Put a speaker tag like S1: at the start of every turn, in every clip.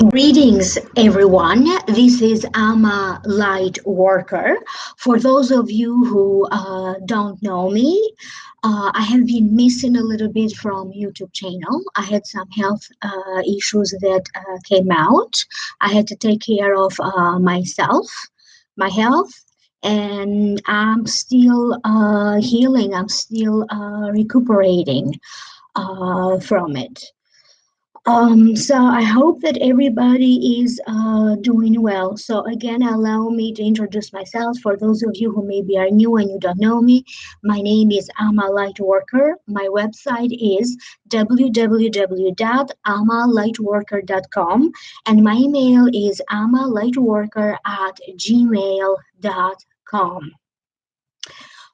S1: Greetings, everyone. This is Ama Lightworker. For those of you who don't know me, I have been missing a little bit from YouTube channel. I had some health issues that came out. I had to take care of myself, my health, and I'm still healing. I'm still recuperating from it. So I hope that everybody is doing well. So again, allow me to introduce myself. For those of you who maybe are new and you don't know me, my name is Ama Lightworker. My website is www.amalightworker.com and my email is amalightworker@gmail.com.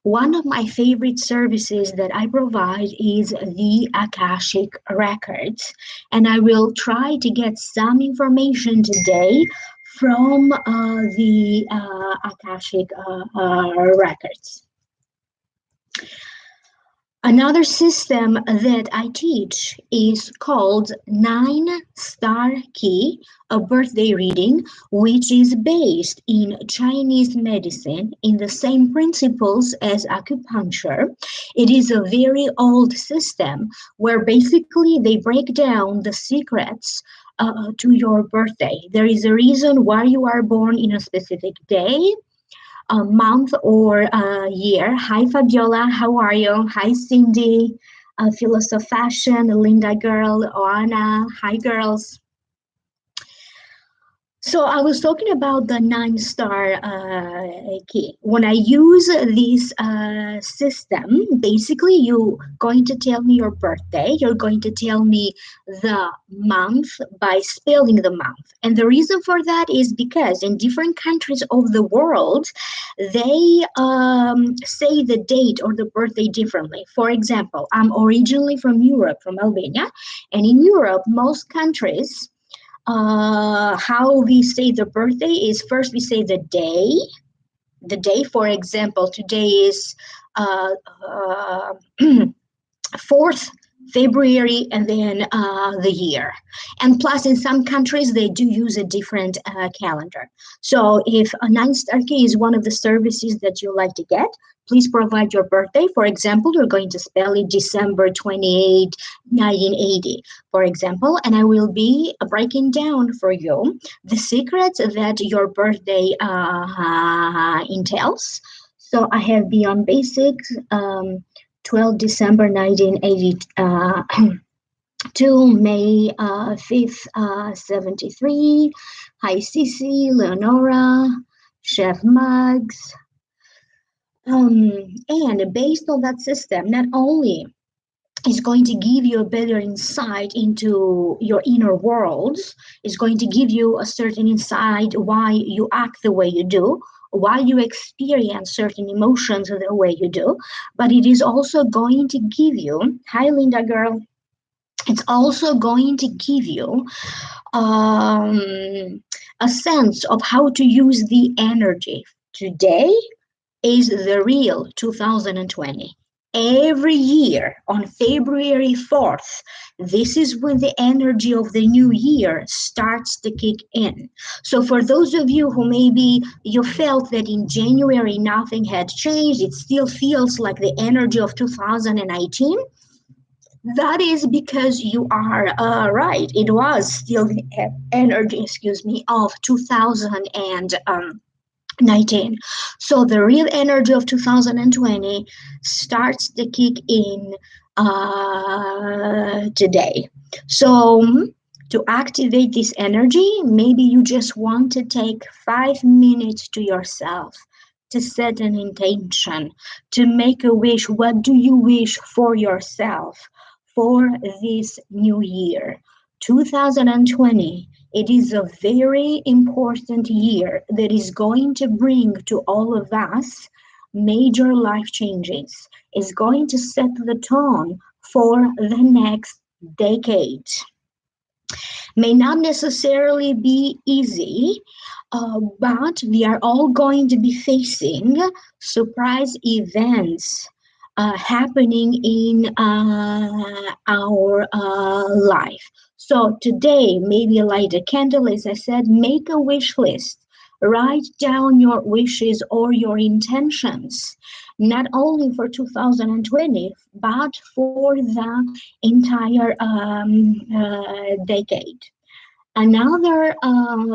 S1: One of my favorite services that I provide is the Akashic Records, and I will try to get some information today from the Akashic Records. Another system that I teach is called 9-Star Key, a birthday reading, which is based in Chinese medicine in the same principles as acupuncture. It is a very old system where basically they break down the secrets to your birthday. There is a reason why you are born in a specific day, a month or a year. Hi, Fabiola. How are you? Hi, Cindy. Philosoph Fashion, Linda Girl, Oana. Hi, girls. So I was talking about the 9-Star key. When I use this system, basically you're going to tell me your birthday. You're going to tell me the month by spelling the month. And the reason for that is because in different countries of the world, they say the date or the birthday differently. For example, I'm originally from Europe, from Albania. And in Europe, most countries, how we say the birthday is first we say the day. The day, for example, today is 4th February, and then the year. And plus, in some countries, they do use a different calendar. So if a 9-Star Key is one of the services that you like to get, please provide your birthday. For example, you're going to spell it December 28, 1980, for example, and I will be breaking down for you the secrets that your birthday entails. So I have Beyond Basics, 12 December 1982, May 5th, 73. Hi, Cece, Leonora, Chef Mugs. And based on that system, not only is going to give you a better insight into your inner worlds, is going to give you a certain insight why you act the way you do, why you experience certain emotions the way you do, but it is also going to give you, hi Linda girl, it's also going to give you a sense of how to use the energy. Today is the real 2020. Every year on February 4th, this is when the energy of the new year starts to kick in. So for those of you who maybe you felt that in January nothing had changed, it still feels like the energy of 2019, that is because you are right. It was still the energy, of 2019. So the real energy of 2020 starts to kick in today. So to activate this energy, maybe you just want to take 5 minutes to yourself to set an intention, to make a wish. What do you wish for yourself for this new year? 2020, it is a very important year that is going to bring to all of us major life changes. It's going to set the tone for the next decade. May not necessarily be easy, but we are all going to be facing surprise events happening in our life. So today, maybe light a candle, as I said, make a wish list. Write down your wishes or your intentions, not only for 2020, but for the entire decade. Another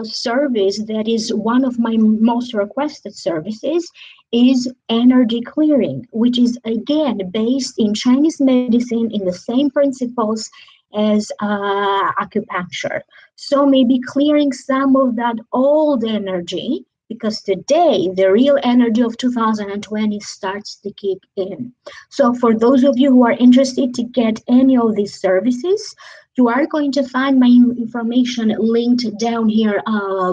S1: service that is one of my most requested services is energy clearing, which is again based in Chinese medicine in the same principles as acupuncture. So maybe clearing some of that old energy, because today the real energy of 2020 starts to kick in. So for those of you who are interested to get any of these services, you are going to find my information linked down here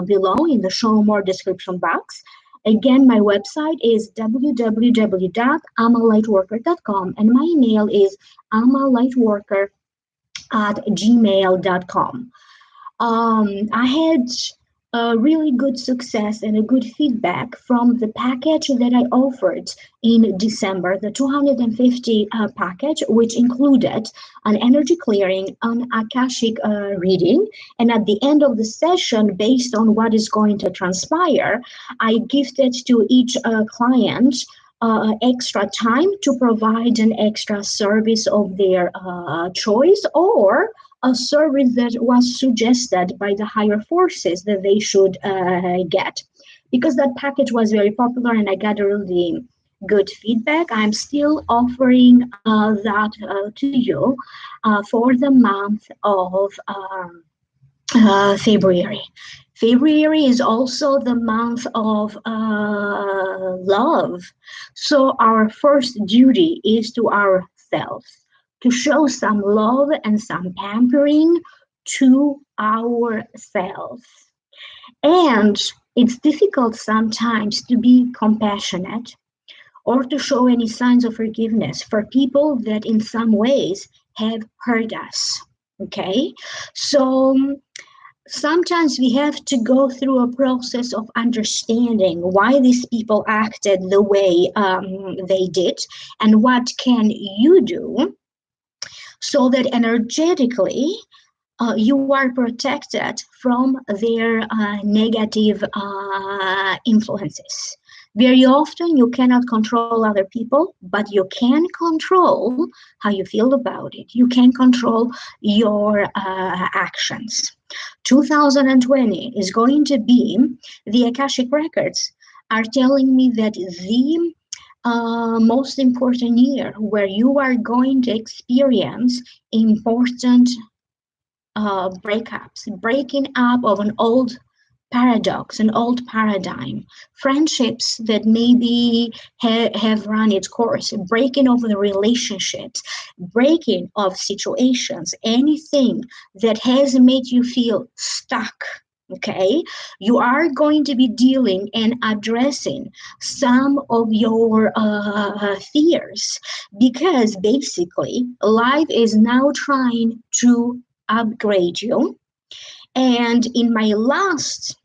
S1: below in the show more description box. Again, my website is www.amalightworker.com and my email is amalightworker@gmail.com. I had a really good success and a good feedback from the package that I offered in December, the 250 package, which included an energy clearing, an Akashic reading, and at the end of the session, based on what is going to transpire, I gifted to each client extra time to provide an extra service of their choice or a service that was suggested by the higher forces that they should get. Because that package was very popular and I got a really good feedback, I'm still offering that to you for the month of February. February is also the month of love. So our first duty is to ourselves to show some love and some pampering to ourselves. And it's difficult sometimes to be compassionate or to show any signs of forgiveness for people that in some ways have hurt us. Okay? So sometimes we have to go through a process of understanding why these people acted the way they did and what can you do so that energetically you are protected from their negative influences. Very often, you cannot control other people, but you can control how you feel about it. You can control your actions. 2020 is going to be, the Akashic Records are telling me that the most important year where you are going to experience important breakups, breaking up of an old paradox, an old paradigm, friendships that maybe have run its course, breaking of the relationships, breaking of situations, anything that has made you feel stuck. Okay, you are going to be dealing and addressing some of your fears because basically life is now trying to upgrade you. And in my last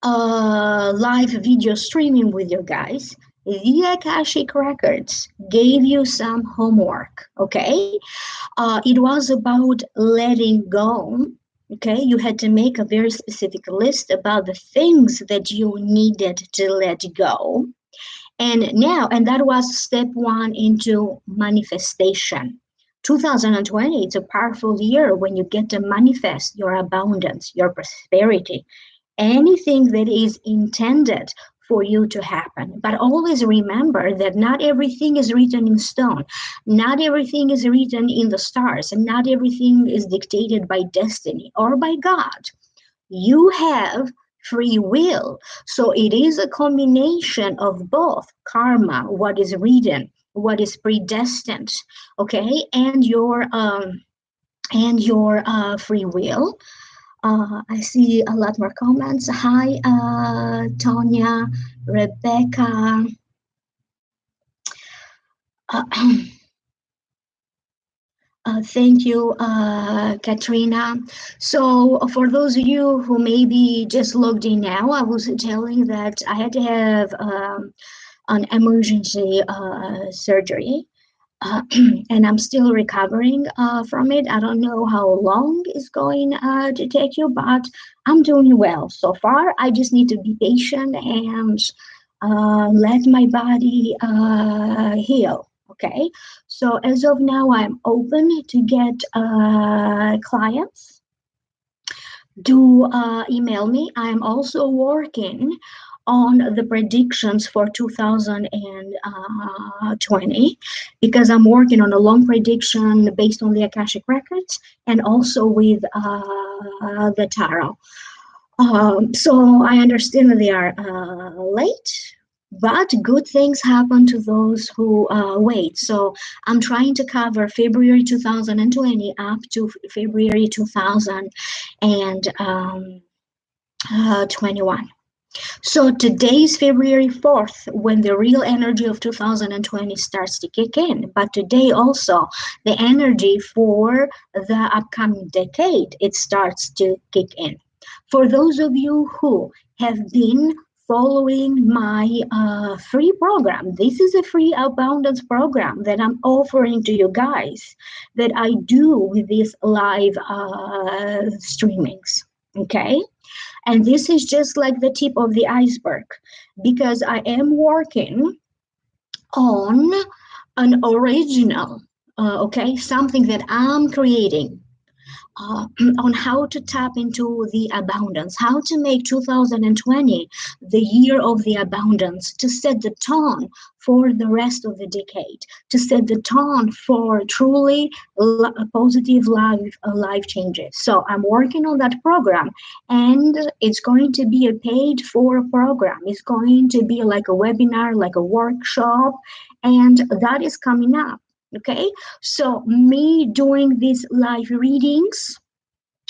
S1: live video streaming with you guys, the Akashic Records gave you some homework, okay? It was about letting go, okay? You had to make a very specific list about the things that you needed to let go. And that was step one into manifestation. 2020, it's a powerful year when you get to manifest your abundance, your prosperity, anything that is intended for you to happen. But always remember that not everything is written in stone. Not everything is written in the stars, and not everything is dictated by destiny or by God. You have free will. So it is a combination of both karma, what is written, what is predestined, okay, and your free will. I see a lot more comments. Hi, Tonya, Rebecca. Thank you, Katrina. So for those of you who maybe just logged in now, I was telling that I had to have an emergency surgery. And I'm still recovering from it. I don't know how long it's going to take you, but I'm doing well so far. I just need to be patient and let my body heal. Okay, so as of now, I'm open to get clients. Do email me. I'm also working on the predictions for 2020 because I'm working on a long prediction based on the Akashic Records and also with the tarot. So I understand that they are late, but good things happen to those who wait. So I'm trying to cover February 2020 up to February 2021. So today is February 4th when the real energy of 2020 starts to kick in. But today also the energy for the upcoming decade, it starts to kick in. For those of you who have been following my free program, this is a free abundance program that I'm offering to you guys that I do with these live streamings. Okay, and this is just like the tip of the iceberg because I am working on an original, okay, something that I'm creating on how to tap into the abundance, how to make 2020 the year of the abundance, to set the tone for the rest of the decade, to set the tone for truly positive life changes. So I'm working on that program, and it's going to be a paid for program. It's going to be like a webinar, like a workshop, and that is coming up. Okay, so me doing these live readings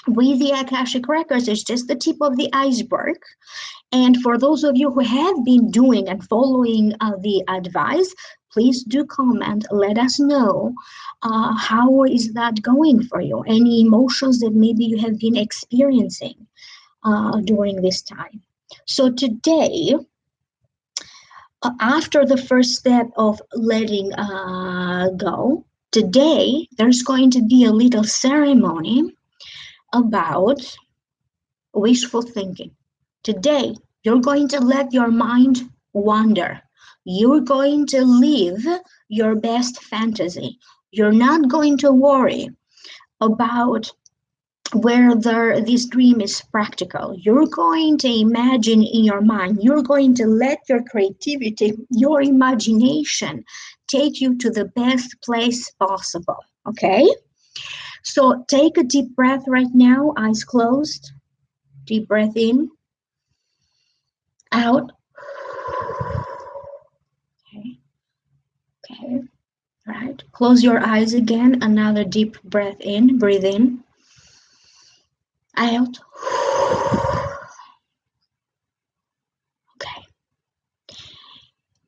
S1: with the Akashic Records is just the tip of the iceberg. And for those of you who have been doing and following the advice, please do comment. Let us know how is that going for you. Any emotions that maybe you have been experiencing during this time. So today, after the first step of letting go, today there's going to be a little ceremony about wishful thinking. Today, you're going to let your mind wander. You're going to live your best fantasy. You're not going to worry about whether this dream is practical. You're going to imagine in your mind. You're going to let your creativity, your imagination take you to the best place possible. Okay? So take a deep breath right now, eyes closed. Deep breath in, out. Okay, okay, right. Close your eyes again. Another deep breath in, breathe in, out. Okay.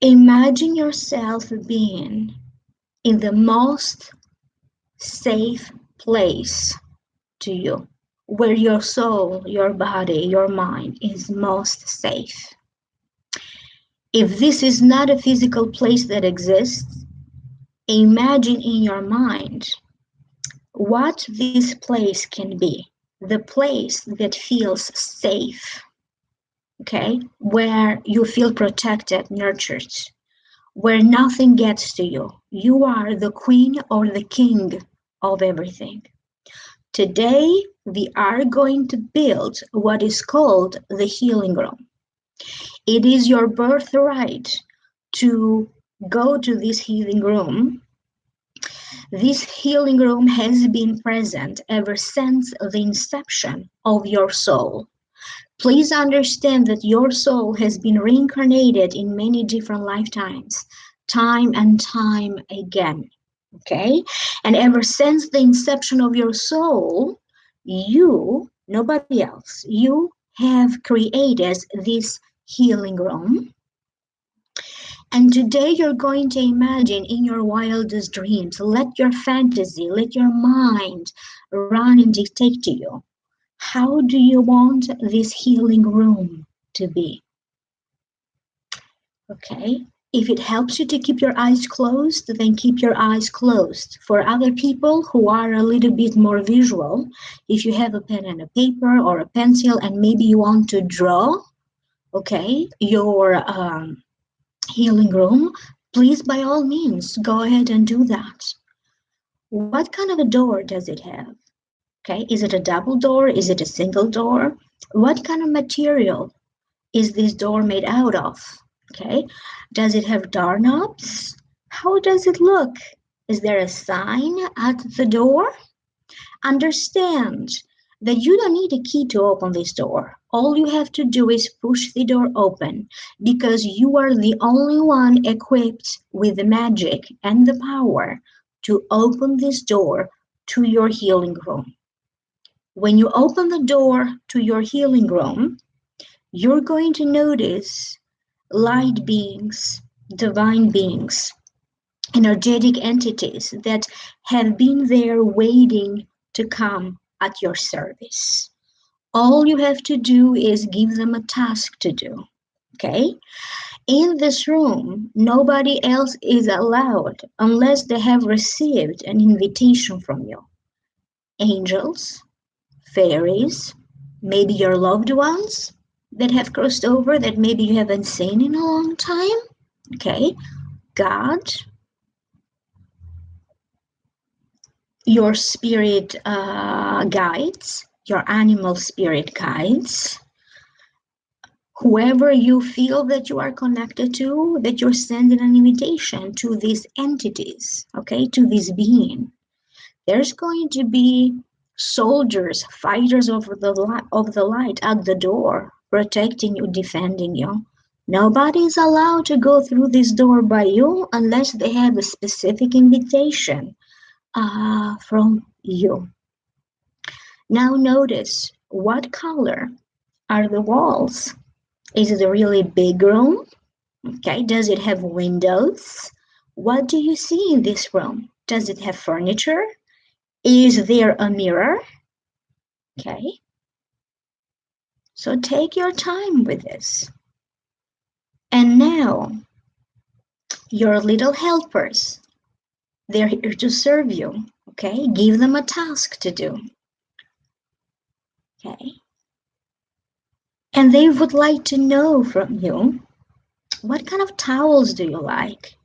S1: Imagine yourself being in the most safe place to you, where your soul, your body, your mind is most safe. If this is not a physical place that exists, imagine in your mind what this place can be. The place that feels safe, okay? Where you feel protected, nurtured, where nothing gets to you. You are the queen or the king of everything. Today, we are going to build what is called the healing room. It is your birthright to go to this healing room. This healing room has been present ever since the inception of your soul. Please understand that your soul has been reincarnated in many different lifetimes, time and time again. Okay? And ever since the inception of your soul, you, nobody else, you have created this healing room. And today you're going to imagine in your wildest dreams, let your fantasy, let your mind run and dictate to you. How do you want this healing room to be? Okay, If it helps you to keep your eyes closed, then keep your eyes closed. For other people who are a little bit more visual, if you have a pen and a paper or a pencil and maybe you want to draw, okay, your healing room, please by all means go ahead and do that. What kind of a door does it have? Okay, is it a double door? Is it a single door? What kind of material is this door made out of? Okay, does it have doorknobs? How does it look? Is there a sign at the door? Understand that you don't need a key to open this door. All you have to do is push the door open because you are the only one equipped with the magic and the power to open this door to your healing room. When you open the door to your healing room, you're going to notice light beings, divine beings, energetic entities that have been there waiting to come at your service. All you have to do is give them a task to do. Okay? In this room, nobody else is allowed unless they have received an invitation from you. Angels, fairies, maybe your loved ones that have crossed over that maybe you haven't seen in a long time. Okay? God, your spirit guides, your animal spirit guides, whoever you feel that you are connected to, that you're sending an invitation to these entities, okay, to this being. There's going to be soldiers, fighters of the light at the door, protecting you, defending you. Nobody is allowed to go through this door by you unless they have a specific invitation from you. Now notice, what color are the walls? Is it a really big room? Okay, does it have windows? What do you see in this room? Does it have furniture? Is there a mirror? Okay, so take your time with this. And now, your little helpers, they're here to serve you. Okay, give them a task to do. Okay, and they would like to know from you, what kind of towels do you like?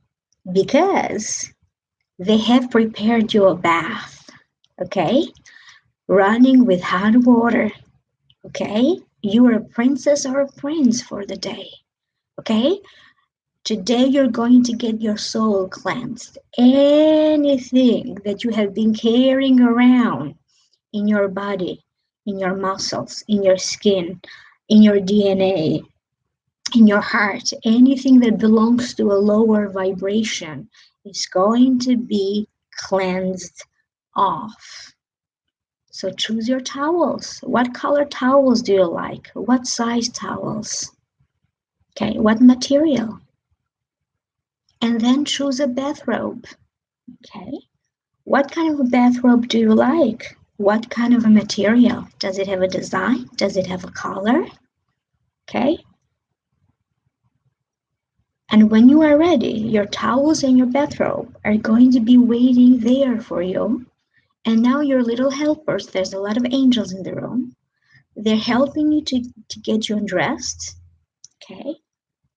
S1: Because they have prepared you a bath, okay? Running with hot water, okay? You are a princess or a prince for the day, okay? Today you're going to get your soul cleansed. Anything that you have been carrying around in your body, in your muscles, in your skin, in your DNA, in your heart, anything that belongs to a lower vibration is going to be cleansed off. So choose your towels. What color towels do you like? What size towels? Okay, what material? And then choose a bathrobe. Okay, what kind of a bathrobe do you like? What kind of a material? Does it have a design? Does it have a color? Okay. And when you are ready, your towels and your bathrobe are going to be waiting there for you. And now your little helpers, there's a lot of angels in the room. They're helping you to get you undressed. Okay.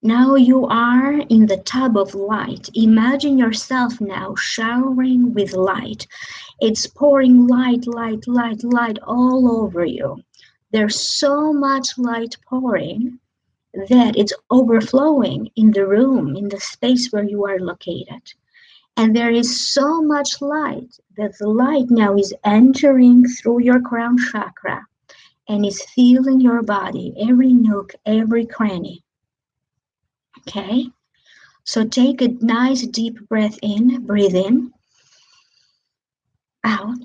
S1: Now you are in the tub of light. Imagine yourself now showering with light. It's pouring light, light, light, light all over you. There's so much light pouring that it's overflowing in the room, in the space where you are located. And there is so much light that the light now is entering through your crown chakra and is filling your body, every nook, every cranny. Okay? So take a nice deep breath in, breathe in, out.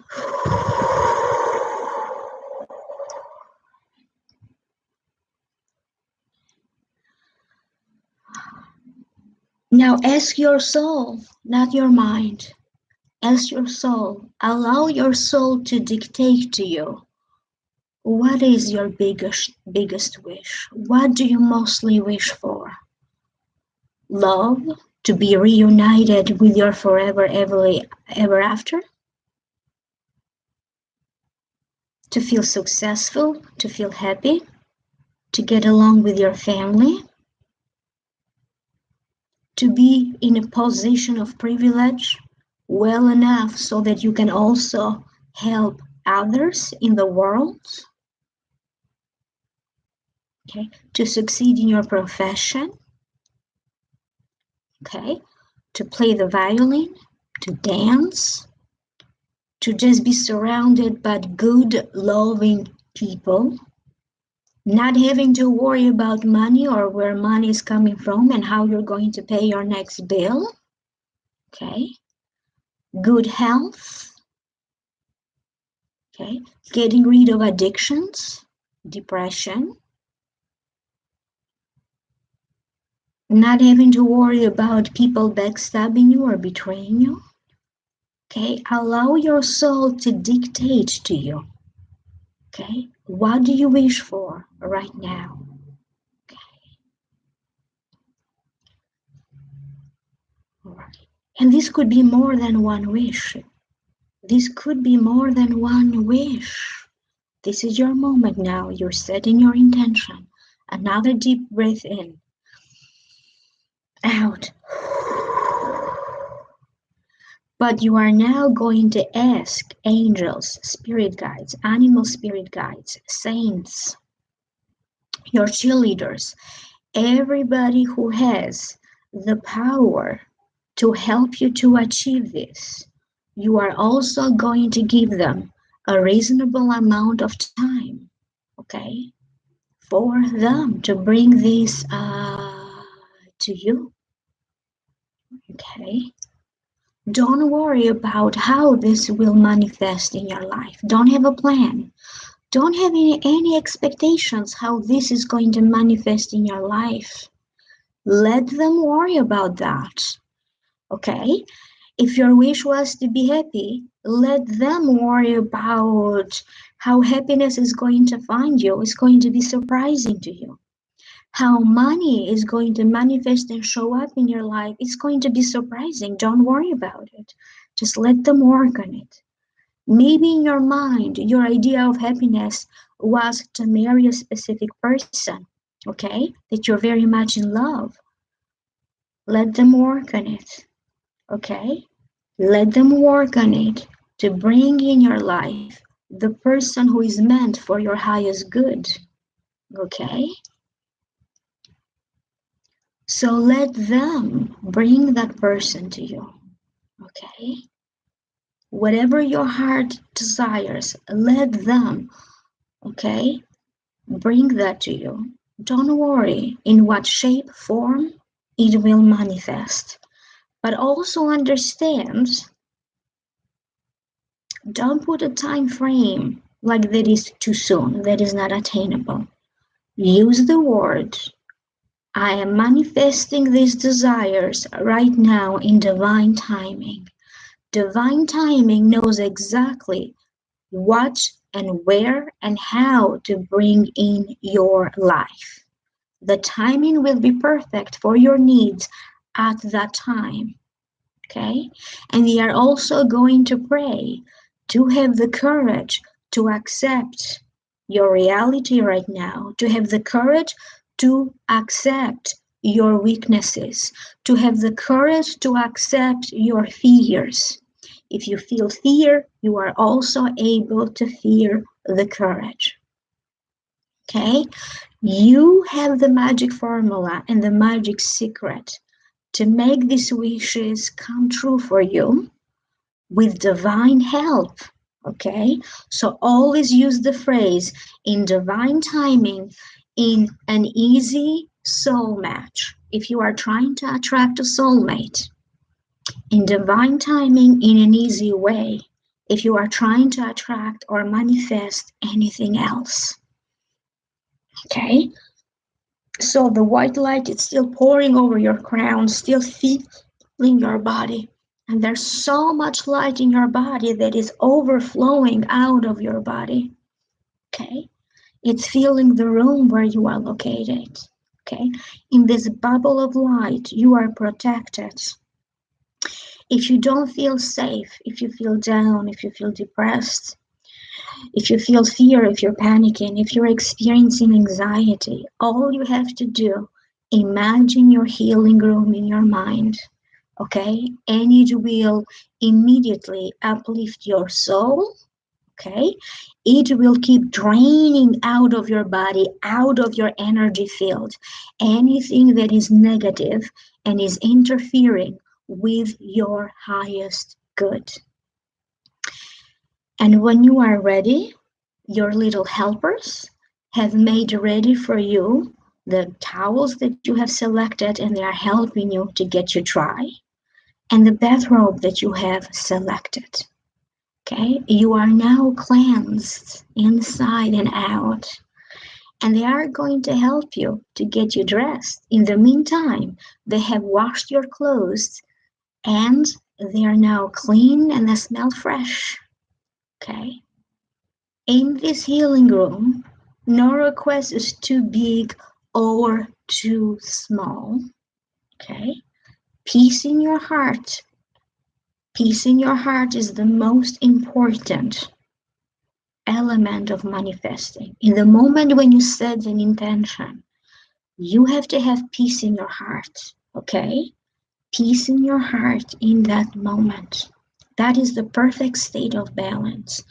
S1: Now ask your soul, not your mind. Ask your soul. Allow your soul to dictate to you. What is your biggest wish? What do you mostly wish for? love, to be reunited with your forever, ever after, to feel successful, to feel happy, to get along with your family, to be in a position of privilege well enough so that you can also help others in the world, okay, to succeed in your profession, okay, to play the violin, to dance, to just be surrounded by good, loving people, not having to worry about money or where money is coming from and how you're going to pay your next bill, okay, good health, okay, getting rid of addictions, depression, not having to worry about people backstabbing you or betraying you. Okay, allow your soul to dictate to you. Okay, what do you wish for right now? Okay, all right. And this could be more than one wish. This could be more than one wish. This is your moment now. You're setting your intention. Another deep breath in, out. But you are now going to ask angels, spirit guides, animal spirit guides, saints, your cheerleaders, everybody who has the power to help you to achieve this. You are also going to give them a reasonable amount of time, okay, for them to bring this to you, okay? Don't worry about how this will manifest in your life. Don't have a plan. Don't have any expectations how this is going to manifest in your life. Let them worry about that. Okay? If your wish was to be happy, let them worry about how happiness is going to find you. It's going to be surprising to you. How money is going to manifest and show up in your life, it's going to be surprising. Don't worry about it. Just let them work on it. Maybe in your mind, your idea of happiness was to marry a specific person, okay, that you're very much in love. Let them work on it, okay? Let them work on it to bring in your life the person who is meant for your highest good, okay? So let them bring that person to you, okay? Whatever your heart desires, let them, okay, bring that to you. Don't worry in what shape, form it will manifest. But also understand, don't put a time frame like that is too soon, that is not attainable. Use the word, I am manifesting these desires right now in divine timing. Divine timing knows exactly what and where and how to bring in your life. The timing will be perfect for your needs at that time. Okay? And we are also going to pray to have the courage to accept your reality right now, to have the courage to accept your weaknesses, to have the courage to accept your fears. If you feel fear, you are also able to fear the courage. Okay? You have the magic formula and the magic secret to make these wishes come true for you with divine help. Okay? So always use the phrase in divine timing in an easy soul match. If you are trying to attract a soulmate, in divine timing in an easy way, if you are trying to attract or manifest anything else. Okay? So the white light is still pouring over your crown, still filling your body. And there's so much light in your body that is overflowing out of your body. Okay? It's filling the room where you are located. Okay, in this bubble of light, you are protected. If you don't feel safe, if you feel down, if you feel depressed, if you feel fear, if you're panicking, if you're experiencing anxiety, all you have to do, imagine your healing room in your mind, okay? And it will immediately uplift your soul, okay? It will keep draining out of your body, out of your energy field, anything that is negative and is interfering with your highest good. And when you are ready, your little helpers have made ready for you the towels that you have selected, and they are helping you to get you dry, and the bathrobe that you have selected. Okay, you are now cleansed inside and out, and they are going to help you to get you dressed. In the meantime, they have washed your clothes and they are now clean and they smell fresh. Okay, in this healing room, no request is too big or too small. Okay, peace in your heart. Peace in your heart is the most important element of manifesting. In the moment when you set an intention, you have to have peace in your heart, okay? Peace in your heart in that moment. That is the perfect state of balance.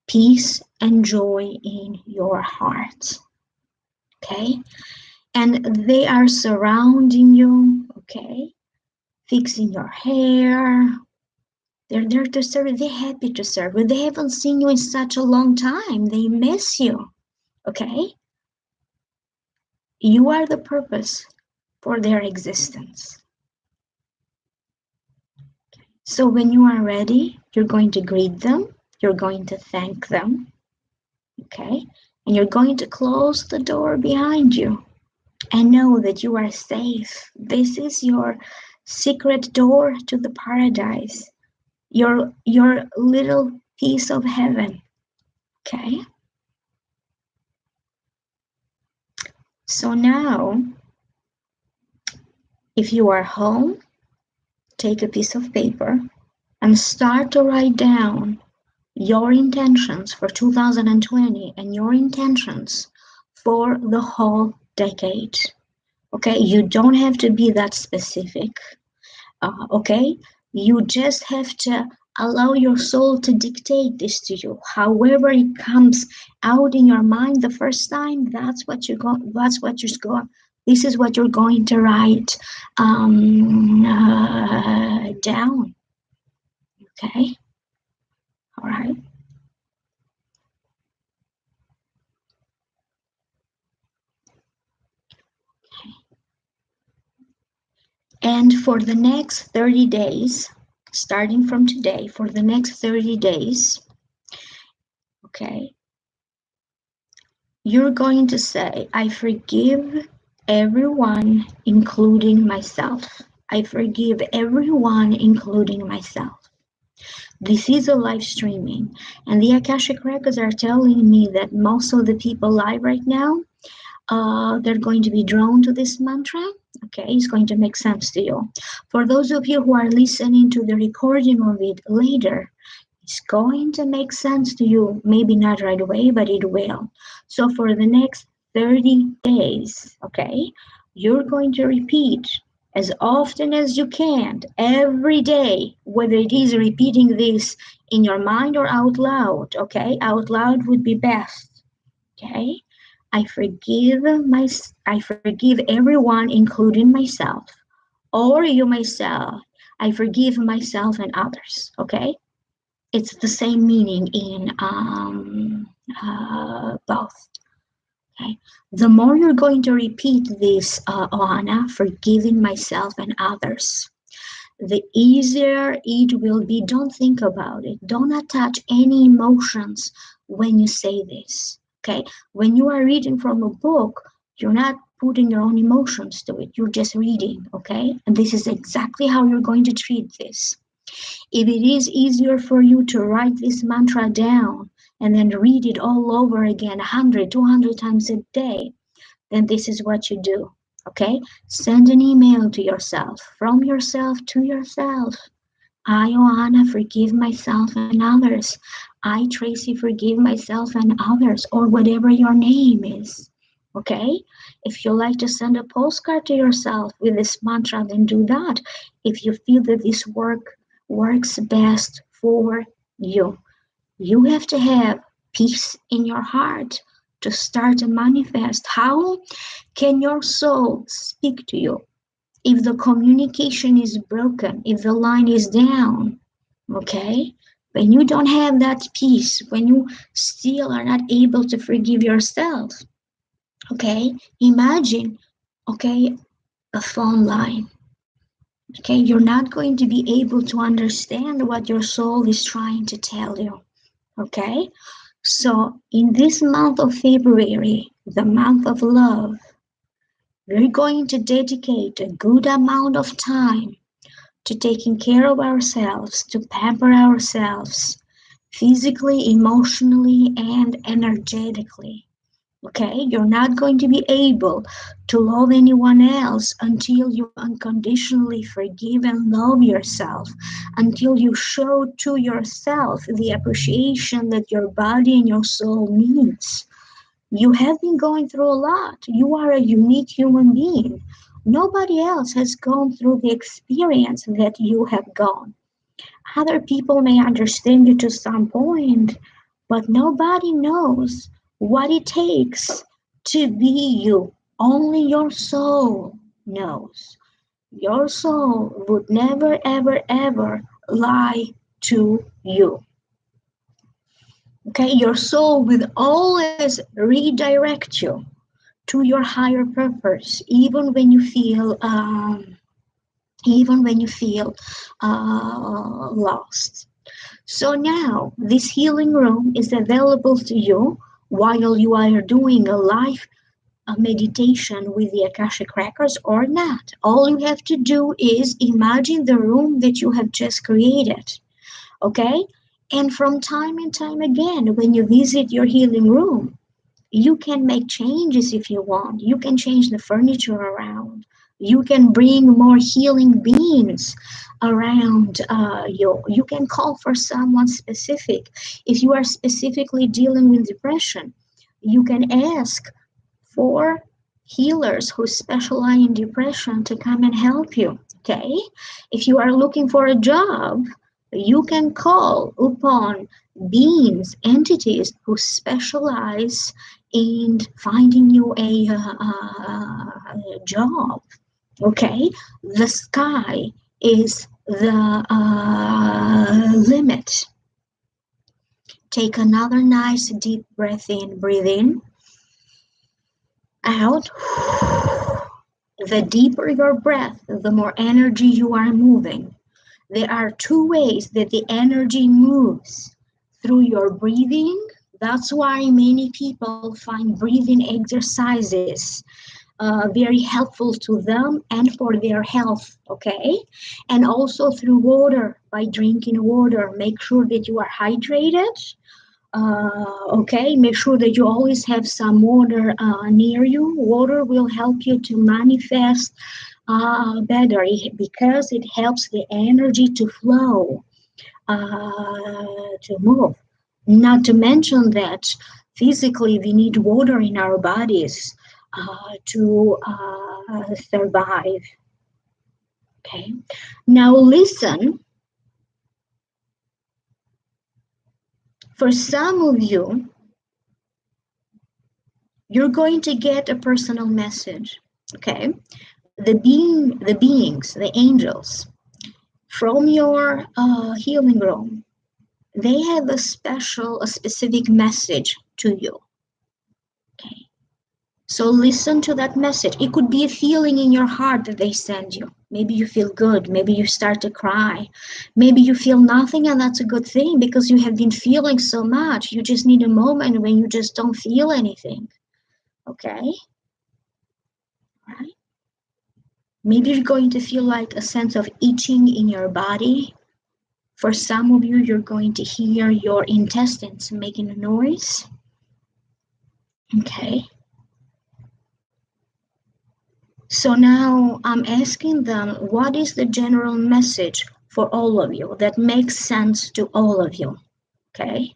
S1: Peace and joy in your heart, okay? And they are surrounding you, okay? Fixing your hair. They're there to serve. They're happy to serve. But they haven't seen you in such a long time. They miss you, okay? You are the purpose for their existence. So when you are ready, you're going to greet them, you're going to thank them, okay? And you're going to close the door behind you and know that you are safe. This is your secret door to the paradise, your little piece of heaven, okay? So now, if you are home, take a piece of paper and start to write down your intentions for 2020 and your intentions for the whole decade. Okay, you don't have to be that specific. Okay, you just have to allow your soul to dictate this to you. However it comes out in your mind the first time, that's what you're going. That's what you're going. This is what you're going to write down. Okay, all right. And for the next 30 days, starting from today, for the next 30 days, okay, you're going to say, I forgive everyone, including myself. I forgive everyone, including myself. This is a live streaming, and the Akashic Records are telling me that most of the people live right now, they're going to be drawn to this mantra. Okay, it's going to make sense to you. For those of you who are listening to the recording of it later, it's going to make sense to you. Maybe not right away, but it will. So for the next 30 days, okay, you're going to repeat as often as you can, every day, whether it is repeating this in your mind or out loud, okay? Out loud would be best, okay? I forgive everyone, including myself, or you myself. I forgive myself and others. Okay, it's the same meaning in both. Okay, the more you're going to repeat this, Ohana, forgiving myself and others, the easier it will be. Don't think about it. Don't attach any emotions when you say this. Okay, when you are reading from a book, you're not putting your own emotions to it. You're just reading. Okay, and this is exactly how you're going to treat this. If it is easier for you to write this mantra down and then read it all over again 100, 200 times a day, then this is what you do. Okay? Send an email to yourself, from yourself to yourself. I, Joanna, forgive myself and others. I, Tracy, forgive myself and others, or whatever your name is. Okay? If you like to send a postcard to yourself with this mantra, then do that. If you feel that this works best for you. You have to have peace in your heart to start to manifest. How can your soul speak to you if the communication is broken, if the line is down? Okay? When you don't have that peace, when you still are not able to forgive yourself, okay? Imagine, okay, a phone line. Okay, you're not going to be able to understand what your soul is trying to tell you. Okay? So, in this month of February, the month of love, we're going to dedicate a good amount of time to taking care of ourselves, to pamper ourselves physically, emotionally, and energetically. Okay, you're not going to be able to love anyone else until you unconditionally forgive and love yourself, until you show to yourself the appreciation that your body and your soul needs. You have been going through a lot. You are a unique human being. Nobody else has gone through the experience that you have gone. Other people may understand you to some point, but nobody knows what it takes to be you. Only your soul knows. Your soul would never, ever, ever lie to you. Okay, your soul will always redirect you to your higher purpose, even when you feel lost. So now this healing room is available to you while you are doing a live meditation with the Akashic Records or not. All you have to do is imagine the room that you have just created, okay? And from time and time again, when you visit your healing room, you can make changes if you want. You can change the furniture around. You can bring more healing beings around you. You can call for someone specific. If you are specifically dealing with depression, you can ask for healers who specialize in depression to come and help you. Okay? If you are looking for a job, you can call upon beings, entities who specialize in finding you a job. Okay? The sky is the limit. Take another nice deep breath in, breathe in, out. The deeper your breath, the more energy you are moving. There are two ways that the energy moves: through your breathing. That's why many people find breathing exercises very helpful to them and for their health, okay? And also through water, by drinking water. Make sure that you are hydrated. Okay, make sure that you always have some water near you. Water will help you to manifest better because it helps the energy to flow, to move. Not to mention that physically we need water in our bodies to survive. Okay, now listen. For some of you, you're going to get a personal message. Okay, the beings, the angels from your healing room, they have a specific message to you. Okay, so listen to that message. It could be a feeling in your heart that they send you. Maybe you feel good. Maybe you start to cry. Maybe you feel nothing, and that's a good thing because you have been feeling so much. You just need a moment when you just don't feel anything. Okay? Right? Maybe you're going to feel like a sense of itching in your body. For some of you, you're going to hear your intestines making a noise. Okay. So now I'm asking them, what is the general message for all of you that makes sense to all of you? Okay.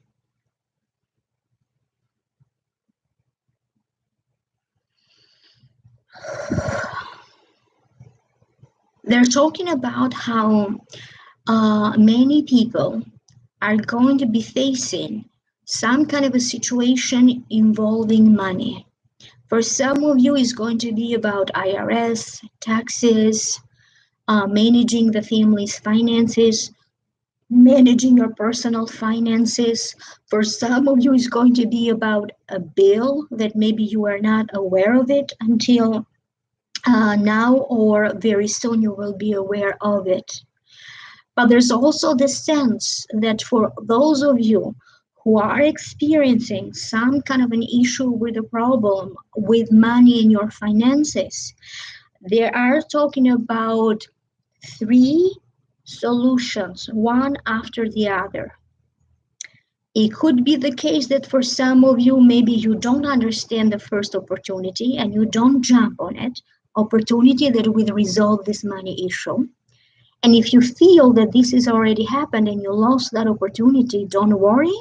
S1: They're talking about how many people are going to be facing some kind of a situation involving money. For some of you, it's going to be about IRS, taxes, managing the family's finances, managing your personal finances. For some of you, it's going to be about a bill that maybe you are not aware of it until now, or very soon you will be aware of it. But there's also the sense that for those of you who are experiencing some kind of an issue with a problem with money in your finances, they are talking about three solutions, one after the other. It could be the case that for some of you, maybe you don't understand the first opportunity and you don't jump on it, opportunity that will resolve this money issue. And if you feel that this has already happened and you lost that opportunity, don't worry,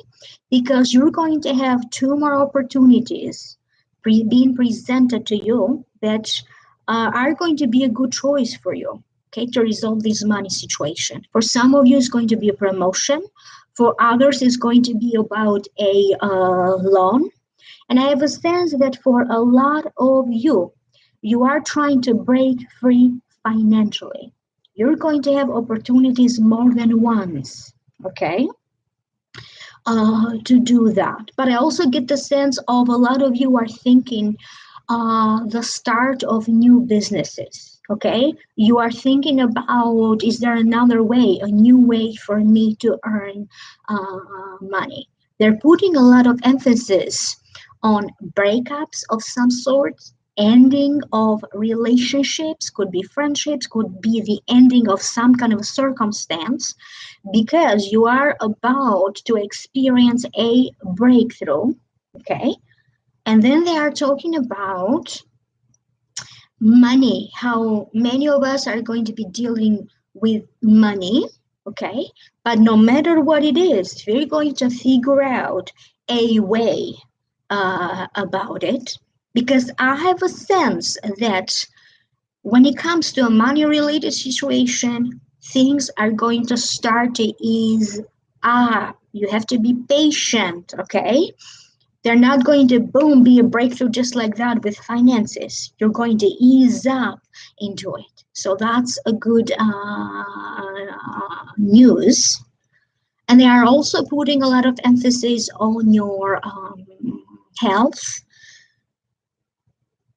S1: because you're going to have two more opportunities being presented to you that are going to be a good choice for you, okay, to resolve this money situation. For some of you, it's going to be a promotion. For others, it's going to be about a loan. And I have a sense that for a lot of you, you are trying to break free financially. You're going to have opportunities more than once, okay, to do that. But I also get the sense of a lot of you are thinking the start of new businesses, okay? You are thinking about, is there another way, a new way for me to earn money? They're putting a lot of emphasis on breakups of some sort, ending of relationships, could be friendships, could be the ending of some kind of circumstance, because you are about to experience a breakthrough, okay? And then they are talking about money, how many of us are going to be dealing with money, okay? But no matter what it is, we're going to figure out a way about it, because I have a sense that when it comes to a money related situation, things are going to start to ease up. You have to be patient, okay? They're not going to boom be a breakthrough just like that with finances. You're going to ease up into it. So that's a good news. And they are also putting a lot of emphasis on your health,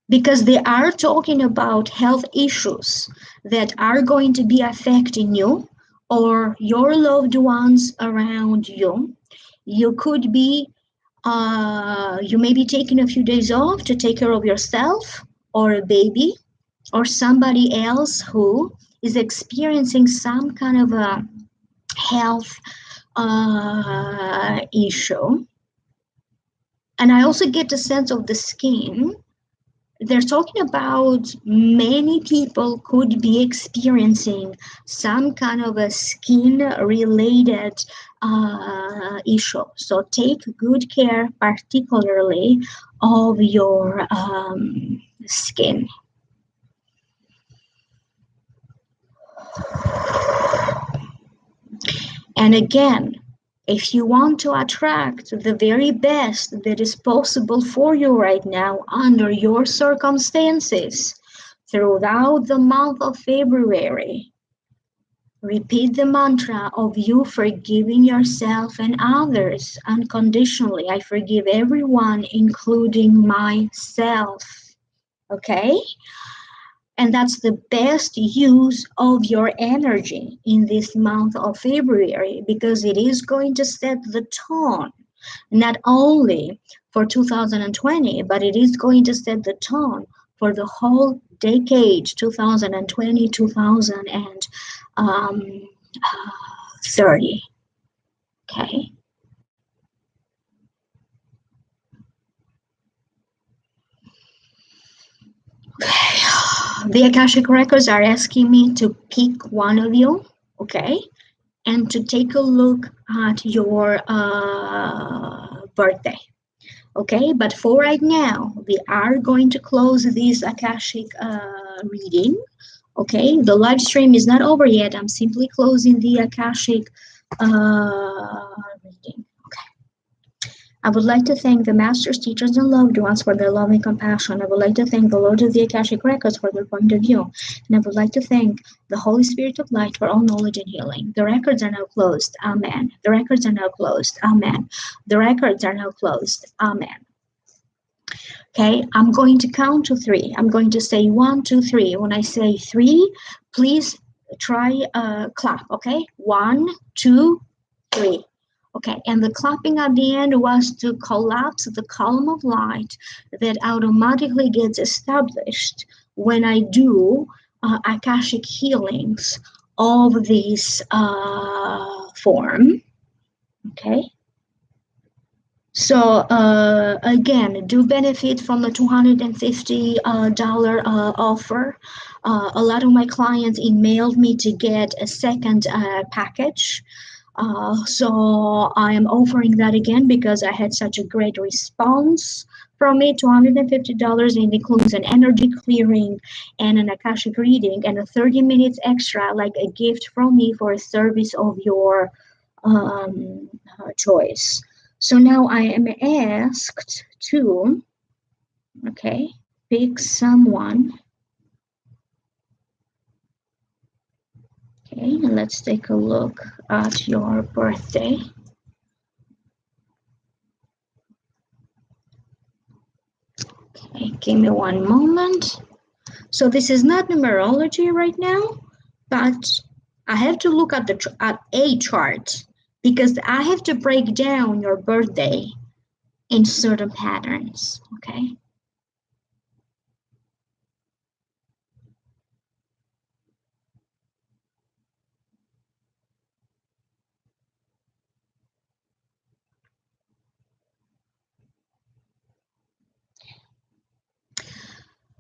S1: because they are talking about health issues that are going to be affecting you or your loved ones around you. You could be you may be taking a few days off to take care of yourself or a baby or somebody else who is experiencing some kind of a health issue. And I also get the sense of the skin. They're talking about many people could be experiencing some kind of a skin related issue. So take good care, particularly of your skin. And again, if you want to attract the very best that is possible for you right now under your circumstances throughout the month of February, repeat the mantra of you forgiving yourself and others unconditionally. I forgive everyone, including myself. Okay? And that's the best use of your energy in this month of February, because it is going to set the tone, not only for 2020, but it is going to set the tone for the whole decade, 2020, 2030. Okay. The Akashic Records are asking me to pick one of you, okay, and to take a look at your birthday. Okay, but for right now, we are going to close this Akashic reading. Okay, the live stream is not over yet. I'm simply closing the Akashic reading. I would like to thank the masters, teachers, and loved ones for their love and compassion. I would like to thank the Lord of the Akashic Records for their point of view. And I would like to thank the Holy Spirit of Light for all knowledge and healing. The records are now closed. Amen. The records are now closed. Amen. The records are now closed. Amen. Okay, I'm going to count to three. I'm going to say 1, 2, 3. When I say 3, please try clap. Okay, 1, 2, 3. Okay, and the clapping at the end was to collapse the column of light that automatically gets established when I do Akashic healings of this form. Okay. So again, do benefit from the $250 offer. A lot of my clients emailed me to get a second package. So I am offering that again because I had such a great response from it. $250, and it includes an energy clearing and an Akashic reading and a 30 minutes extra, like a gift from me for a service of your choice. So now I am asked to, okay, pick someone. Okay, let's take a look at your birthday. Okay, give me one moment. So this is not numerology right now, but I have to look at a chart because I have to break down your birthday in certain patterns, okay?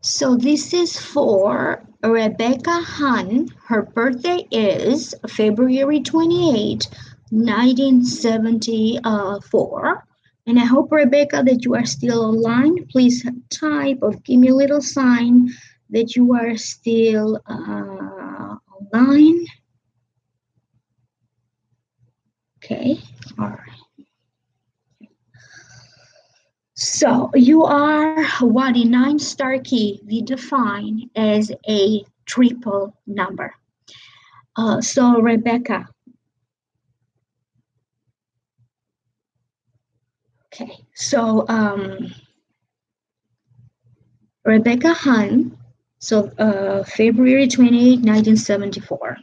S1: So this is for Rebecca Hahn. Her birthday is February 28, 1974. And I hope, Rebecca, that you are still online. Please type or give me a little sign that you are still online. Okay, all right. So you are what in 9-star key we define as a triple number. So Rebecca. Okay, so Rebecca Hahn, so February 28, 1974.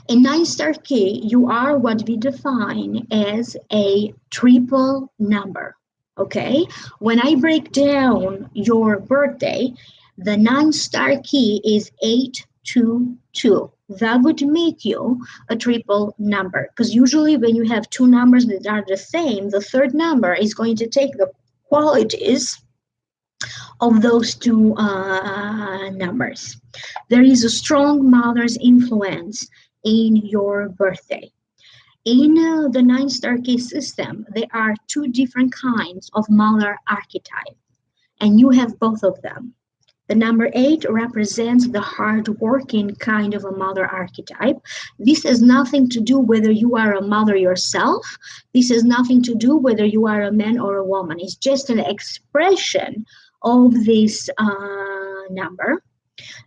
S1: In 9-star key, you are what we define as a triple number. Okay, when I break down your birthday, the 9-star key is 822. That would make you a triple number, because usually when you have two numbers that are the same, the third number is going to take the qualities of those two numbers. There is a strong mother's influence in your birthday. In the 9-star key system, there are two different kinds of mother archetype, and you have both of them. The number 8 represents the hard-working kind of a mother archetype. This has nothing to do whether you are a mother yourself. This has nothing to do whether you are a man or a woman. It's just an expression of this number.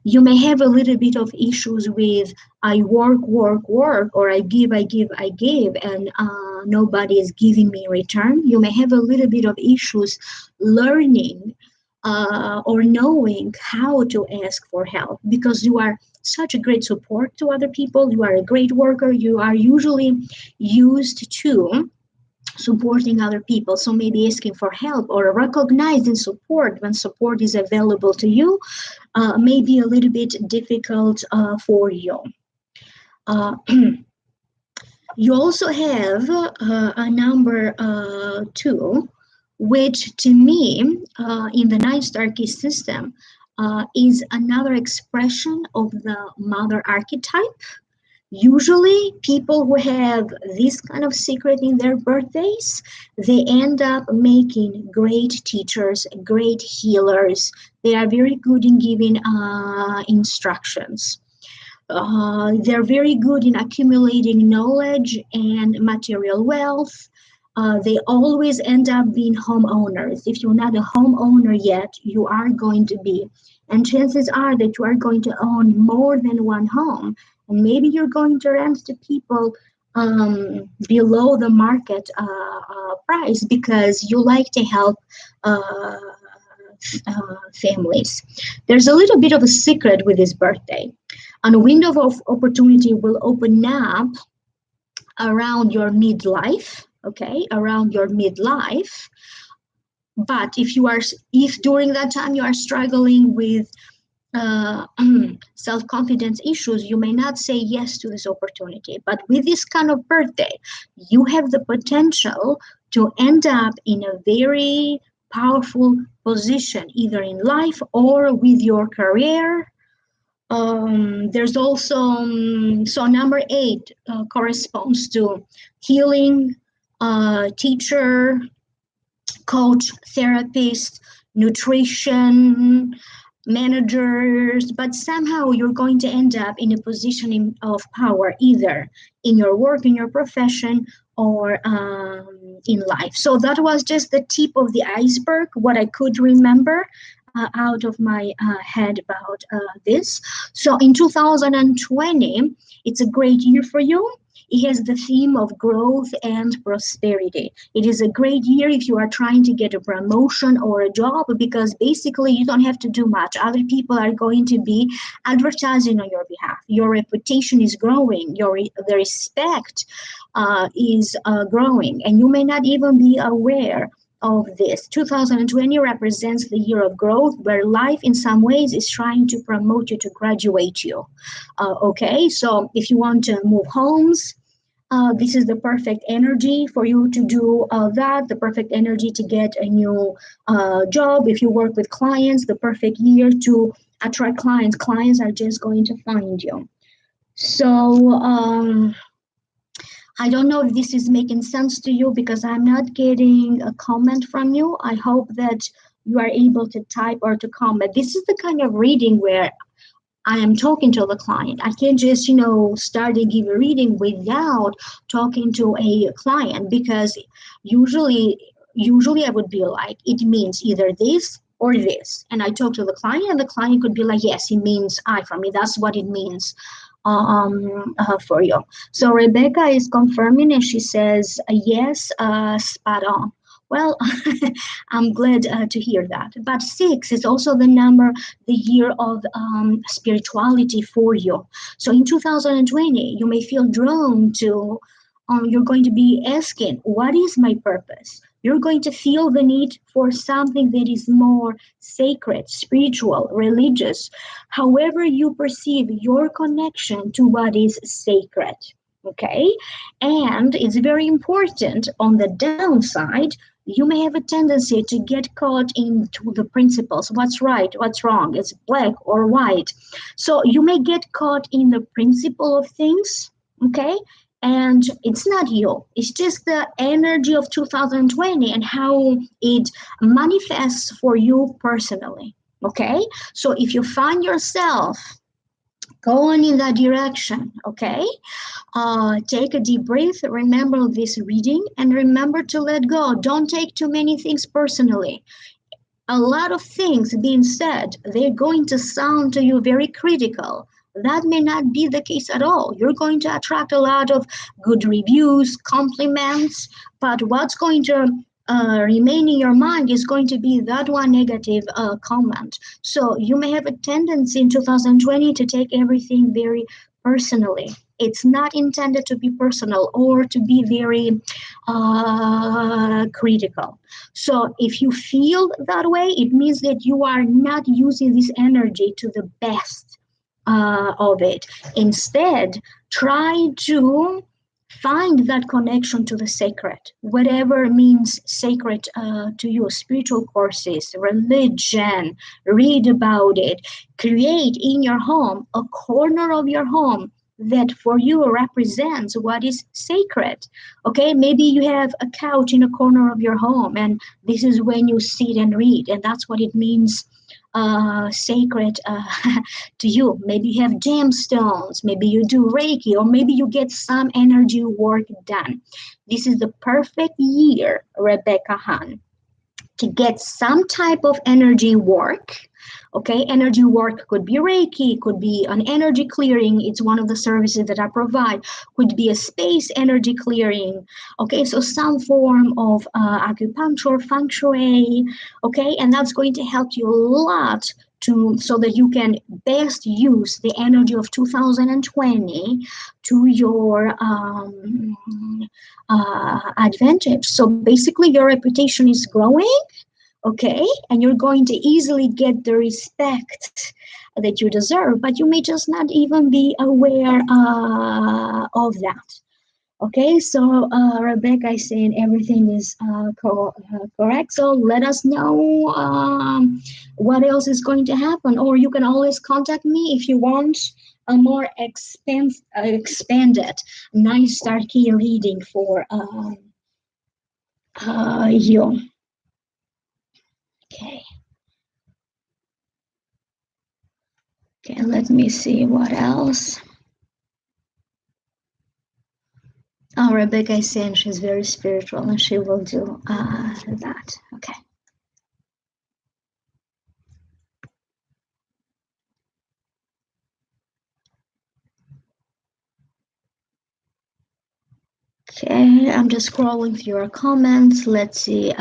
S1: You may have a little bit of issues with I work, or I give, and nobody is giving me return. You may have a little bit of issues learning or knowing how to ask for help, because you are such a great support to other people. You are a great worker. You are usually used to supporting other people. So maybe asking for help or recognizing support when support is available to you may be a little bit difficult for you. You also have a number 2, which to me, in the 9-star key system, is another expression of the mother archetype. Usually, people who have this kind of secret in their birthdays, they end up making great teachers, great healers. They are very good in giving instructions. They're very good in accumulating knowledge and material wealth. They always end up being homeowners. If you're not a homeowner yet, you are going to be. And chances are that you are going to own more than one home. And maybe you're going to rent to people below the market price because you like to help families. There's a little bit of a secret with this birthday. And a window of opportunity will open up around your midlife, okay, around your midlife. But if during that time you are struggling with self-confidence issues, you may not say yes to this opportunity. But with this kind of birthday, you have the potential to end up in a very powerful position, either in life or with your career. There's also, so number 8 corresponds to healing, teacher, coach, therapist, nutrition, managers, but somehow you're going to end up in a position of power, either in your work, in your profession, or in life. So that was just the tip of the iceberg, what I could remember out of my head about this. So in 2020, it's a great year for you. It has the theme of growth and prosperity. It is a great year if you are trying to get a promotion or a job, because basically you don't have to do much. Other people are going to be advertising on your behalf. Your reputation is growing. The respect is growing, and you may not even be aware of this. 2020 represents the year of growth, where life in some ways is trying to promote you, to graduate you. Okay, so if you want to move homes, this is the perfect energy for you to do that, the perfect energy to get a new job. If you work with clients, the perfect year to attract clients. Clients are just going to find you. So I don't know if this is making sense to you, because I'm not getting a comment from you. I hope that you are able to type or to comment. This is the kind of reading where I am talking to the client. I can't just, start to give a reading without talking to a client, because usually I would be like, it means either this or this. And I talk to the client, and the client could be like, yes, it means I for me. That's what it means for you. So Rebecca is confirming, and she says, yes, spot on. Well, I'm glad to hear that. But 6 is also the year of spirituality for you. So in 2020, you may feel drawn to, you're going to be asking, what is my purpose? You're going to feel the need for something that is more sacred, spiritual, religious, however you perceive your connection to what is sacred. Okay? And it's very important. On the downside, you may have a tendency to get caught into the principles. What's right? What's wrong? It's black or white. So you may get caught in the principle of things, okay? And it's not you. It's just the energy of 2020 and how it manifests for you personally, okay? So if you find yourself going in that direction, okay? Take a deep breath, remember this reading, and remember to let go. Don't take too many things personally. A lot of things being said, they're going to sound to you very critical. That may not be the case at all. You're going to attract a lot of good reviews, compliments, but what's going to remain in your mind is going to be that one negative comment. So you may have a tendency in 2020 to take everything very personally. It's not intended to be personal or to be very critical. So if you feel that way, it means that you are not using this energy to the best of it. Instead, try to Find that connection to the sacred, whatever means sacred to you, spiritual courses, religion, read about it. Create in your home a corner of your home that for you represents what is sacred. Okay, maybe you have a couch in a corner of your home, and this is when you sit and read, and that's what it means sacred to you. Maybe you have gemstones, maybe you do Reiki, or maybe you get some energy work done. This is the perfect year, Rebecca Hahn, to get some type of energy work. Okay, energy work could be Reiki, could be an energy clearing. It's one of the services that I provide. Could be a space energy clearing. Okay, so some form of acupuncture, feng shui. Okay, and that's going to help you a lot to so that you can best use the energy of 2020 to your advantage. So basically, your reputation is growing, okay, and you're going to easily get the respect that you deserve, but you may just not even be aware of that. Okay, so Rebecca is saying everything is correct. So let us know what else is going to happen, or you can always contact me if you want a more expanded 9-star key reading for you. Okay. Okay, let me see what else. Oh, Rebecca is saying she's very spiritual and she will do that. Okay. Okay, I'm just scrolling through your comments. Let's see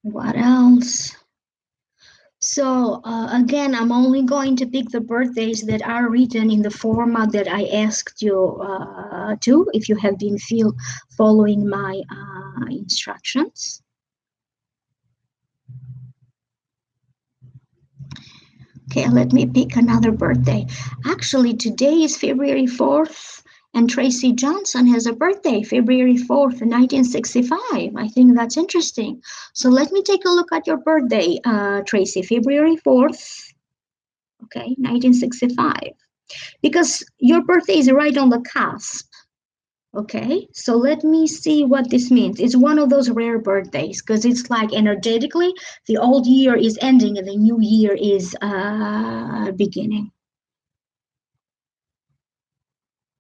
S1: what else. So again, I'm only going to pick the birthdays that are written in the format that I asked you to, if you have been following my instructions. Okay, let me pick another birthday. Actually, today is February 4th, and Tracy Johnson has a birthday, February 4th, 1965. I think that's interesting. So let me take a look at your birthday, Tracy, February 4th, okay, 1965. Because your birthday is right on the cusp. Okay, so let me see what this means. It's one of those rare birthdays because it's like energetically, the old year is ending and the new year is beginning.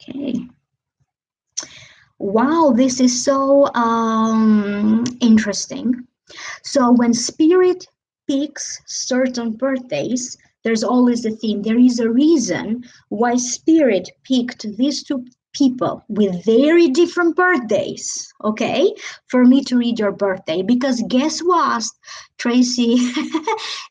S1: Okay. Wow, this is so interesting. So when spirit picks certain birthdays, there's always a theme. There is a reason why spirit picked these two people with very different birthdays, okay, for me to read your birthday. Because guess what, Tracy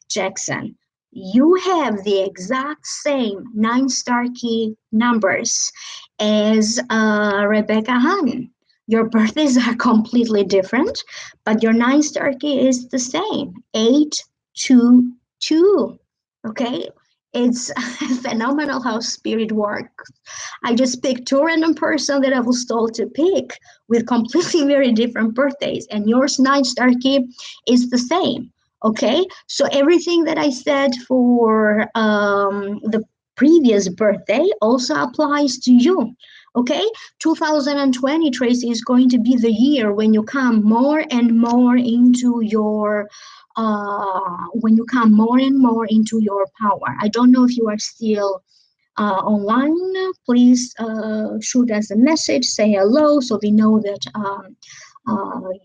S1: Jackson, you have the exact same 9-star key numbers as Rebecca Hahn. Your birthdays are completely different, but your 9-star key is the same, 822. Okay, it's phenomenal how spirit works. I just picked two random person that I was told to pick with completely very different birthdays, and yours 9-star key is the same. Okay, so everything that I said for the previous birthday also applies to you. Okay, 2020, Tracy, is going to be the year when you come more and more into your power. I don't know if you are still online. Please shoot us a message, say hello, so we know that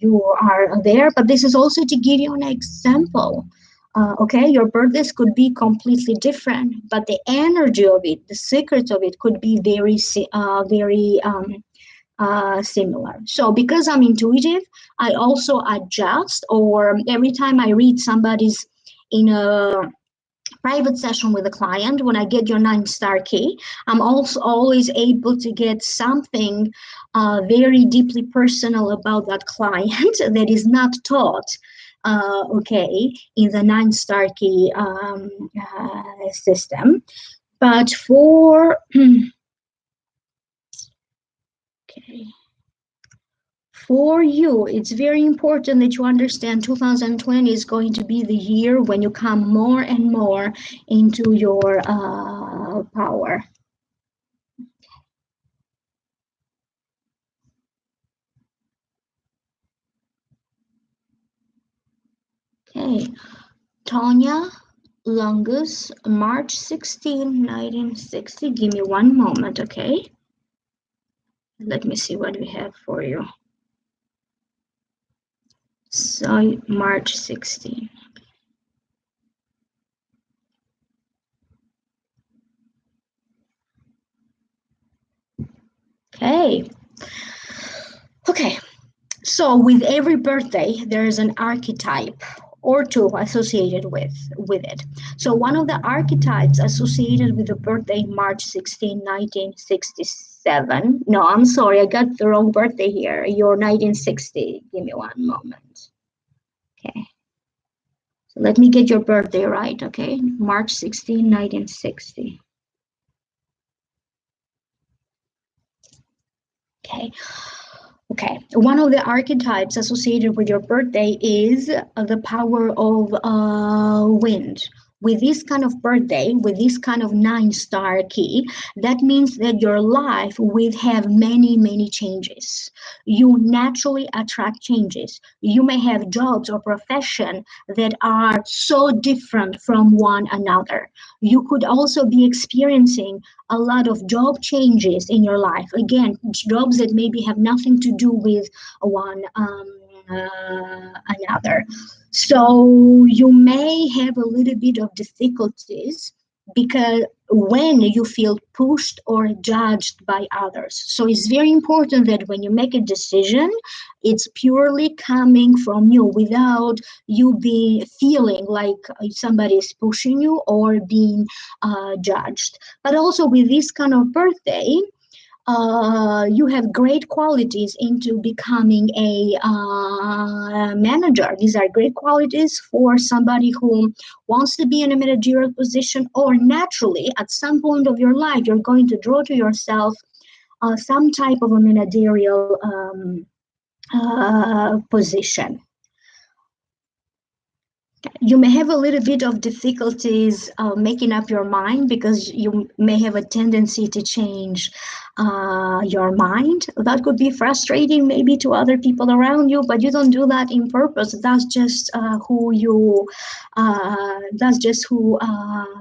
S1: you are there. But this is also to give you an example. Okay, your birthdays could be completely different, but the energy of it, the secret of it, could be very similar. So because I'm intuitive, I also adjust, or every time I read somebody's in a private session with a client, when I get your 9-star key, I'm also always able to get something very deeply personal about that client that is not taught okay, in the 9-star key system. But for for you, it's very important that you understand 2020 is going to be the year when you come more and more into your power. Okay, Tanya Longus, March 16, 1960. Give me one moment, okay? Let me see what we have for you. So, March 16. Okay. Okay. So with every birthday, there is an archetype or two associated with it. So one of the archetypes associated with the birthday March 16, 1967. No, I'm sorry, I got the wrong birthday here. You're 1960. Give me one moment. Okay. So let me get your birthday right, okay? March 16, 1960. Okay. Okay, one of the archetypes associated with your birthday is the power of wind. With this kind of birthday, with this kind of 9-star key, that means that your life will have many, many changes. You naturally attract changes. You may have jobs or profession that are so different from one another. You could also be experiencing a lot of job changes in your life. Again, jobs that maybe have nothing to do with one another. So you may have a little bit of difficulties because when you feel pushed or judged by others. So it's very important that when you make a decision, it's purely coming from you without you being feeling like somebody is pushing you or being judged. But also with this kind of birthday, you have great qualities into becoming a manager. These are great qualities for somebody who wants to be in a managerial position, or naturally, at some point of your life, you're going to draw to yourself some type of a managerial position. You may have a little bit of difficulties making up your mind because you may have a tendency to change your mind. That could be frustrating maybe to other people around you, but you don't do that in purpose. That's just who you. That's just who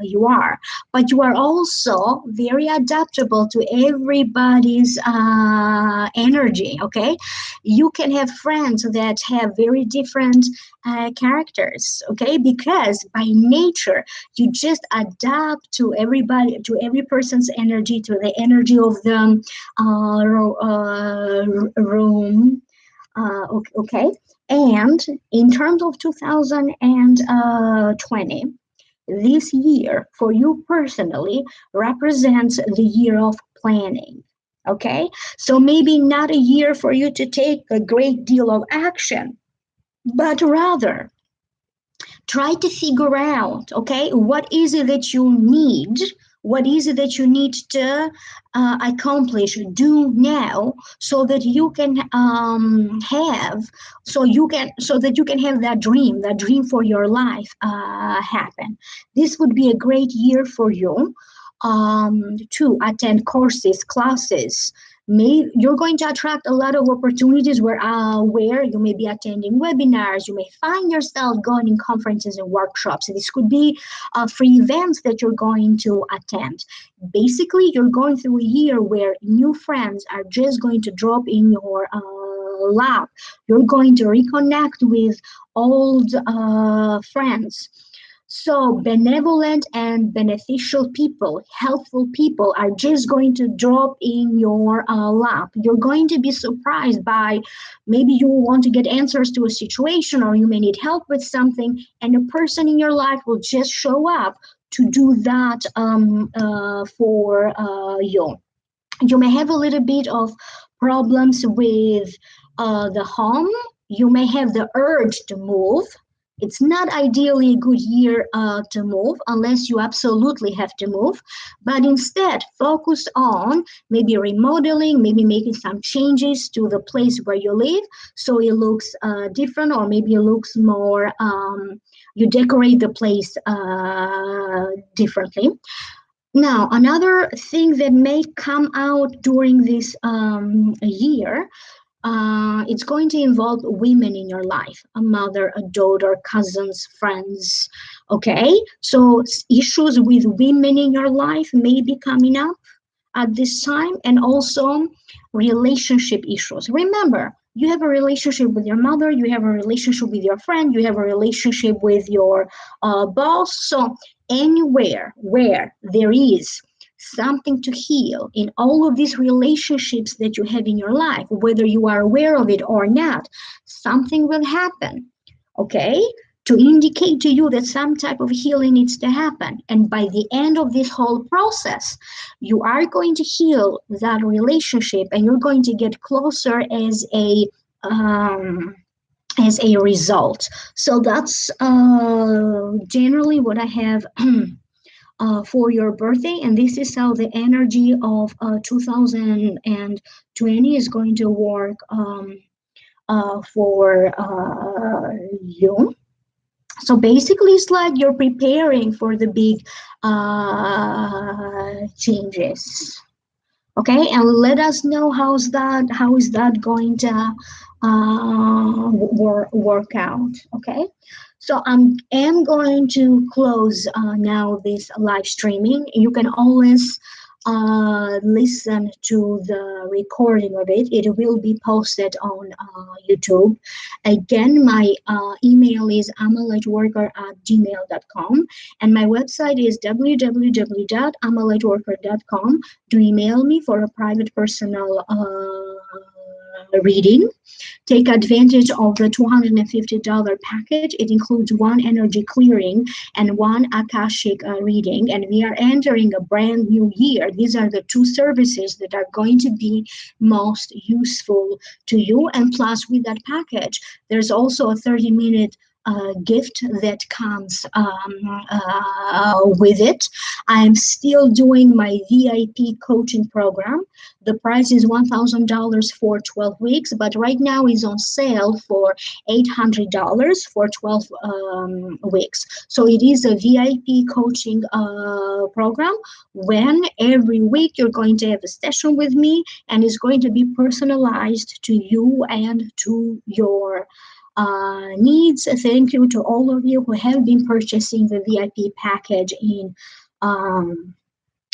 S1: you are. But you are also very adaptable to everybody's energy. Okay, you can have friends that have very different characters, okay, because by nature you just adapt to everybody, to every person's energy, to the energy of the room, okay. And in terms of 2020, this year for you personally represents the year of planning. Okay, so maybe not a year for you to take a great deal of action, but rather try to figure out, okay, what is it that you need, what is it that you need to accomplish, do now, so that you can have, so that you can have that dream for your life happen. This would be a great year for you to attend courses, classes. You're going to attract a lot of opportunities where you may be attending webinars. You may find yourself going in conferences and workshops. This could be free events that you're going to attend. Basically, you're going through a year where new friends are just going to drop in your lap. You're going to reconnect with old friends. So benevolent and beneficial people, helpful people are just going to drop in your lap. You're going to be surprised by, maybe you want to get answers to a situation, or you may need help with something, and a person in your life will just show up to do that for you. You may have a little bit of problems with the home. You may have the urge to move. It's not ideally a good year to move unless you absolutely have to move, but instead focus on maybe remodeling, maybe making some changes to the place where you live so it looks different, or maybe it looks more, you decorate the place differently. Now, another thing that may come out during this year, it's going to involve women in your life, a mother, a daughter, cousins, friends. Okay, so issues with women in your life may be coming up at this time, and also relationship issues. Remember, you have a relationship with your mother, you have a relationship with your friend, you have a relationship with your boss. So anywhere where there is something to heal in all of these relationships that you have in your life, whether you are aware of it or not, something will happen. Okay, to indicate to you that some type of healing needs to happen. And by the end of this whole process, you are going to heal that relationship, and you're going to get closer um, as a result. So that's generally what I have for your birthday, and this is how the energy of 2020 is going to work for you. So basically, it's like you're preparing for the big changes. Okay, and let us know how is that going to work out. Okay, so am going to close now this live streaming. You can always listen to the recording of it. It will be posted on YouTube. Again, my email is amalightworker@gmail.com, and my website is www.amalightworker.com. Do email me for a private personal reading. Take advantage of the $250 package. It includes one energy clearing and one Akashic reading. And we are entering a brand new year. These are the two services that are going to be most useful to you. And plus, with that package, there's also a 30-minute gift that comes with it. I'm still doing my VIP coaching program. The price is $1,000 for 12 weeks, but right now is on sale for $800 for 12 weeks. So it is a VIP coaching program when every week you're going to have a session with me, and it's going to be personalized to you and to your needs. Thank you to all of you who have been purchasing the VIP package in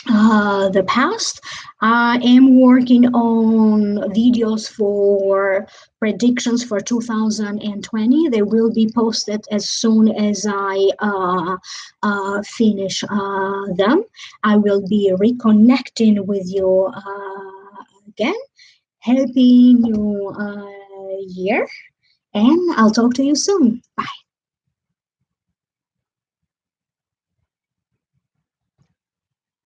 S1: the past. I am working on videos for predictions for 2020. They will be posted as soon as I finish them. I will be reconnecting with you again. Happy New Year, and I'll talk to you soon. Bye.